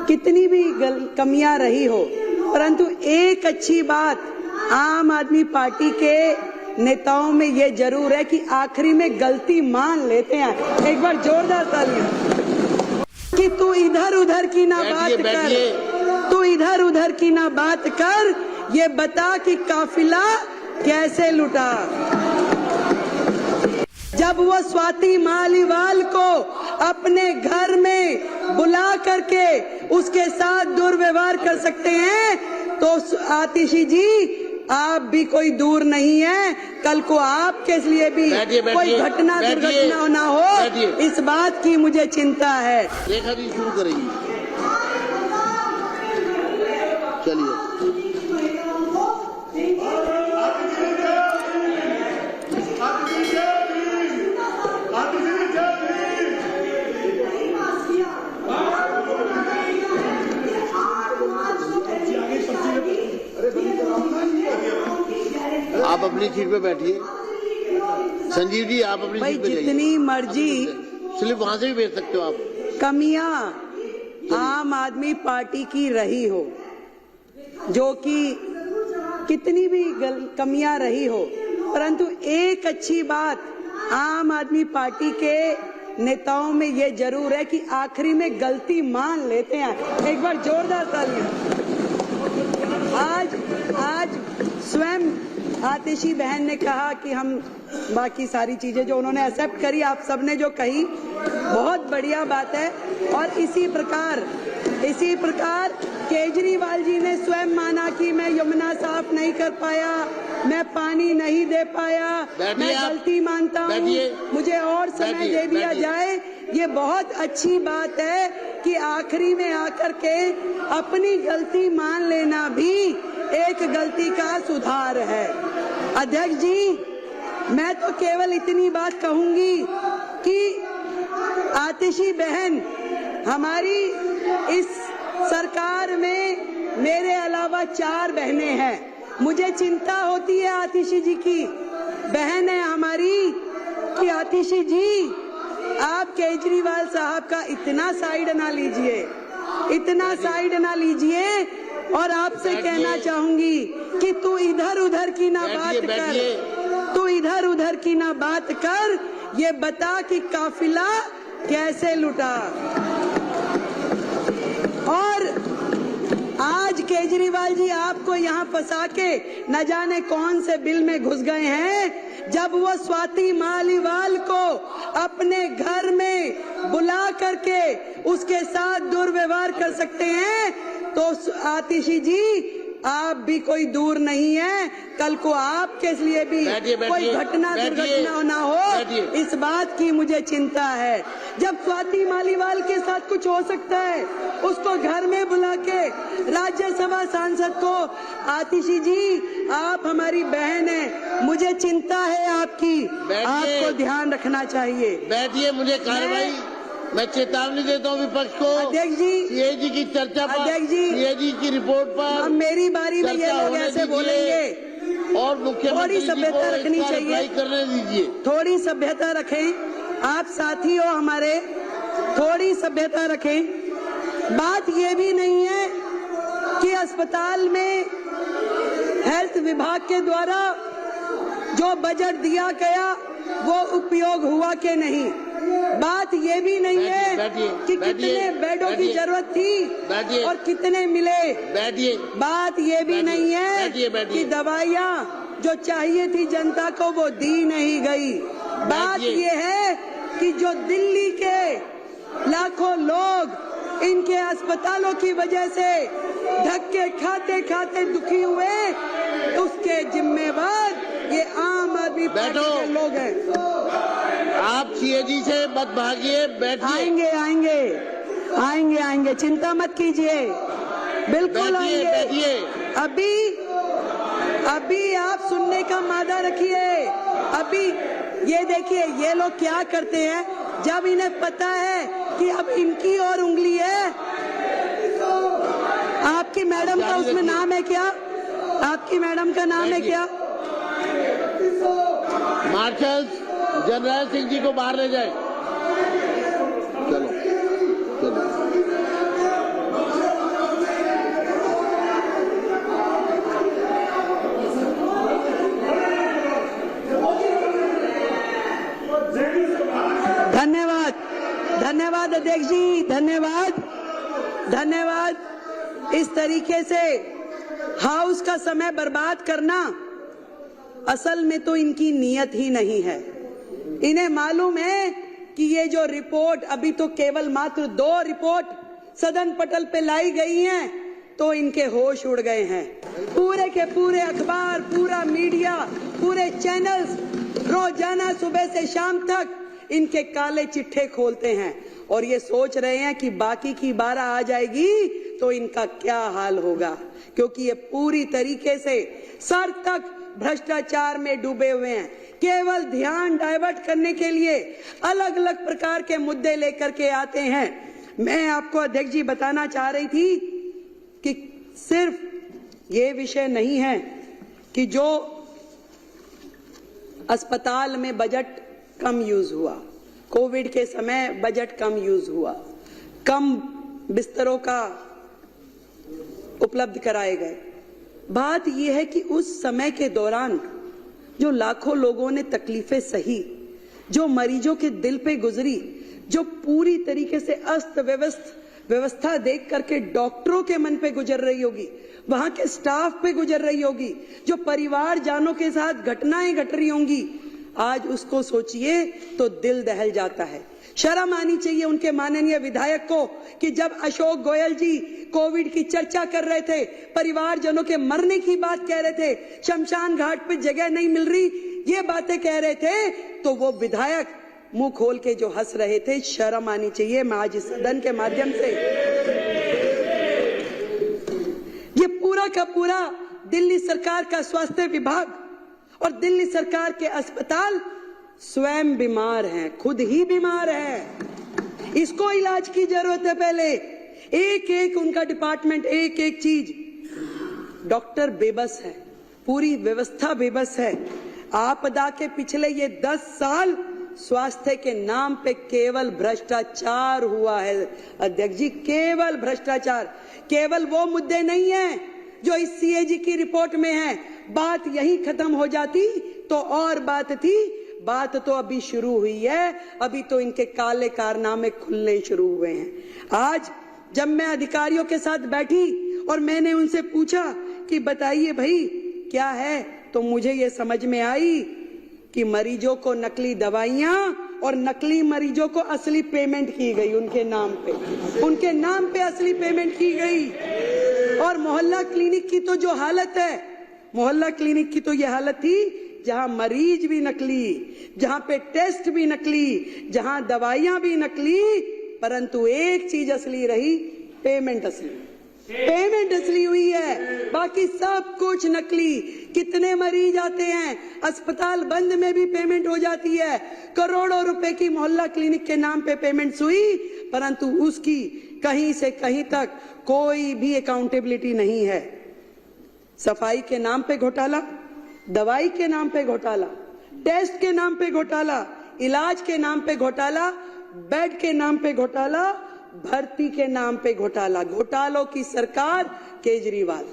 कितनी भी कमियां रही हो, परंतु एक अच्छी बात आम आदमी पार्टी के नेताओं में ये जरूर है कि आखिरी में गलती मान लेते हैं। एक बार जोरदार तालियां। कि तू इधर उधर की ना बात कर, तू इधर उधर की ना बात कर, ये बता कि काफिला कैसे लुटा। जब वो स्वाति मालीवाल को अपने घर में बुला करके उसके साथ दुर्व्यवहार कर सकते हैं, तो आतिशी जी आप भी कोई दूर नहीं है। कल को आपके लिए भी कोई घटना दुर्घटना ना हो, इस बात की मुझे चिंता है। रेखा जी शुरू करेंगी, चलिए। आप अपनी सीट पे बैठिए। संजीव जी आप अपनी सीट पे जाइए। जितनी मर्जी स्लिप वहां से भी भेज सकते हो आप। कमियां आम आदमी पार्टी की रही हो, जो कि कितनी भी कमियां रही हो, परंतु एक अच्छी बात आम आदमी पार्टी के नेताओं में ये जरूर है कि आखिरी में गलती मान लेते हैं। एक बार जोरदार तालियां। आज स्वयं आतिशी बहन ने कहा कि हम बाकी सारी चीजें जो उन्होंने एक्सेप्ट करी, आप सबने जो कही बहुत बढ़िया बात है। और इसी प्रकार केजरीवाल जी ने स्वयं माना कि मैं यमुना साफ नहीं कर पाया, मैं पानी नहीं दे पाया, मैं गलती मानता हूँ, मुझे और समय दे दिया जाए। ये बहुत अच्छी बात है कि आखिरी में आकर के अपनी गलती मान लेना भी एक गलती का सुधार है। अध्यक्ष जी, मैं तो केवल इतनी बात कहूंगी कि आतिशी बहन, हमारी इस सरकार में मेरे अलावा 4 बहनें हैं। मुझे चिंता होती है आतिशी जी की, बहन है हमारी, कि आतिशी जी आप केजरीवाल साहब का इतना साइड ना लीजिए, और आपसे कहना चाहूंगी कि तू इधर उधर की ना बात कर, ये बता कि काफिला कैसे लुटा। और आज केजरीवाल जी आपको यहाँ फंसा के न जाने कौन से बिल में घुस गए हैं। जब वो स्वाति मालीवाल को अपने घर में बुला करके उसके साथ दुर्व्यवहार कर सकते हैं, तो आतिशी जी आप भी कोई दूर नहीं है। कल को आपके लिए भी कोई घटना दुर्घटना ना हो, इस बात की मुझे चिंता है। जब स्वाति मालीवाल के साथ कुछ हो सकता है, उसको घर में बुला के राज्यसभा सांसद को, आतिशी जी आप हमारी बहन है, मुझे चिंता है आपकी, आपको ध्यान रखना चाहिए। बैठिए, मुझे कार्रवाई, मैं चेतावनी देता हूँ विपक्ष को। अध्यक्ष जी, सीएजी की चर्चा पर, सीएजी की रिपोर्ट पर अब मेरी बारी में ये लोग ऐसे बोलेंगे, और मुख्यमंत्री थोड़ी सभ्यता रखनी चाहिए, करने दीजिए। थोड़ी सभ्यता रखें, आप साथी हो हमारे, थोड़ी सभ्यता रखें। बात ये भी नहीं है कि अस्पताल में हेल्थ विभाग के द्वारा जो बजट दिया गया वो उपयोग हुआ कि नहीं। बात ये भी नहीं है कि कितने बेडों की जरूरत थी और कितने मिले। बात ये भी नहीं है कि दवाइयाँ जो चाहिए थी जनता को वो दी नहीं गई। बात ये है कि जो दिल्ली के लाखों लोग इनके अस्पतालों की वजह से धक्के खाते खाते दुखी हुए, उसके जिम्मेवार ये आम आदमी पार्टी के लोग हैं। आप सीएजी से मत भागिए, बैठिए। आएंगे, चिंता मत कीजिए, बिल्कुल आएंगे। अभी आप सुनने का मादा रखिए। अभी ये देखिए, ये लोग क्या करते हैं, जब इन्हें पता है कि अब इनकी और उंगली है। आपकी मैडम का उसमें नाम है क्या? आपकी मैडम का नाम है क्या? मार्शल जनरल सिंह जी को बाहर ले जाए। चलो। अध्यक्ष जी धन्यवाद, धन्यवाद। इस तरीके से हाउस का समय बर्बाद करना असल में तो इनकी नीयत ही नहीं है। इन्हें मालूम है कि ये जो रिपोर्ट अभी तो केवल मात्र 2 रिपोर्ट सदन पटल पे लाई गई हैं तो इनके होश उड़ गए हैं। पूरे के पूरे अखबार, पूरा मीडिया, पूरे चैनल्स रोजाना सुबह से शाम तक इनके काले चिट्ठे खोलते हैं और ये सोच रहे हैं कि बाकी की 12 आ जाएगी तो इनका क्या हाल होगा, क्योंकि ये पूरी तरीके से सर तक भ्रष्टाचार में डूबे हुए हैं। केवल ध्यान डाइवर्ट करने के लिए अलग अलग प्रकार के मुद्दे लेकर के आते हैं। मैं आपको अध्यक्ष जी बताना चाह रही थी कि सिर्फ ये विषय नहीं है कि जो अस्पताल में बजट कम यूज हुआ, कोविड के समय बजट कम यूज हुआ, कम बिस्तरों का उपलब्ध कराए गए। बात यह है कि उस समय के दौरान जो लाखों लोगों ने तकलीफें सही, जो मरीजों के दिल पे गुजरी, जो पूरी तरीके से अस्त व्यवस्था देख करके डॉक्टरों के मन पे गुजर रही होगी, वहां के स्टाफ पे गुजर रही होगी, जो परिवार जानों के साथ घटनाएं घट रही होंगी, आज उसको सोचिए तो दिल दहल जाता है। शर्म आनी चाहिए उनके माननीय विधायक को कि जब अशोक गोयल जी कोविड की चर्चा कर रहे थे, परिवारजनों के मरने की बात कह रहे थे, शमशान घाट पे जगह नहीं मिल रही, ये बातें कह रहे थे, तो वो विधायक मुंह खोल के जो हंस रहे थे। शर्म आनी चाहिए। मैं आज इस सदन के माध्यम से ये पूरा का पूरा दिल्ली सरकार का स्वास्थ्य विभाग और दिल्ली सरकार के अस्पताल स्वयं बीमार हैं, खुद ही बीमार हैं। इसको इलाज की जरूरत है। पहले एक एक उनका डिपार्टमेंट, एक एक चीज, डॉक्टर बेबस है, पूरी व्यवस्था बेबस है। आपदा के पिछले ये 10 साल स्वास्थ्य के नाम पे केवल भ्रष्टाचार हुआ है अध्यक्ष जी, केवल भ्रष्टाचार। केवल वो मुद्दे नहीं है जो इस सीएजी की रिपोर्ट में है। बात यहीं खत्म हो जाती तो और बात थी, बात तो अभी शुरू हुई है। अभी तो इनके काले कारनामे खुलने शुरू हुए हैं। आज जब मैं अधिकारियों के साथ बैठी और मैंने उनसे पूछा कि बताइए भाई क्या है, तो मुझे ये समझ में आई कि मरीजों को नकली दवाइयां और नकली मरीजों को असली पेमेंट की गई उनके नाम पे असली पेमेंट की गई। और मोहल्ला क्लिनिक की तो जो हालत है, मोहल्ला क्लिनिक की तो ये हालत थी जहां मरीज भी नकली, जहां पे टेस्ट भी नकली, जहां दवाइयां भी नकली, परंतु एक चीज असली रही, पेमेंट असली हुई है, बाकी सब कुछ नकली। कितने मरीज आते हैं, अस्पताल बंद में भी पेमेंट हो जाती है। करोड़ों रुपए की मोहल्ला क्लिनिक के नाम पे पेमेंट्स हुई, परंतु उसकी कहीं से कहीं तक कोई भी अकाउंटेबिलिटी नहीं है। सफाई के नाम पे घोटाला, दवाई के नाम पे घोटाला, टेस्ट के नाम पे घोटाला, इलाज के नाम पे घोटाला, बेड के नाम पे घोटाला, भर्ती के नाम पे घोटाला। घोटालों की सरकार केजरीवाल।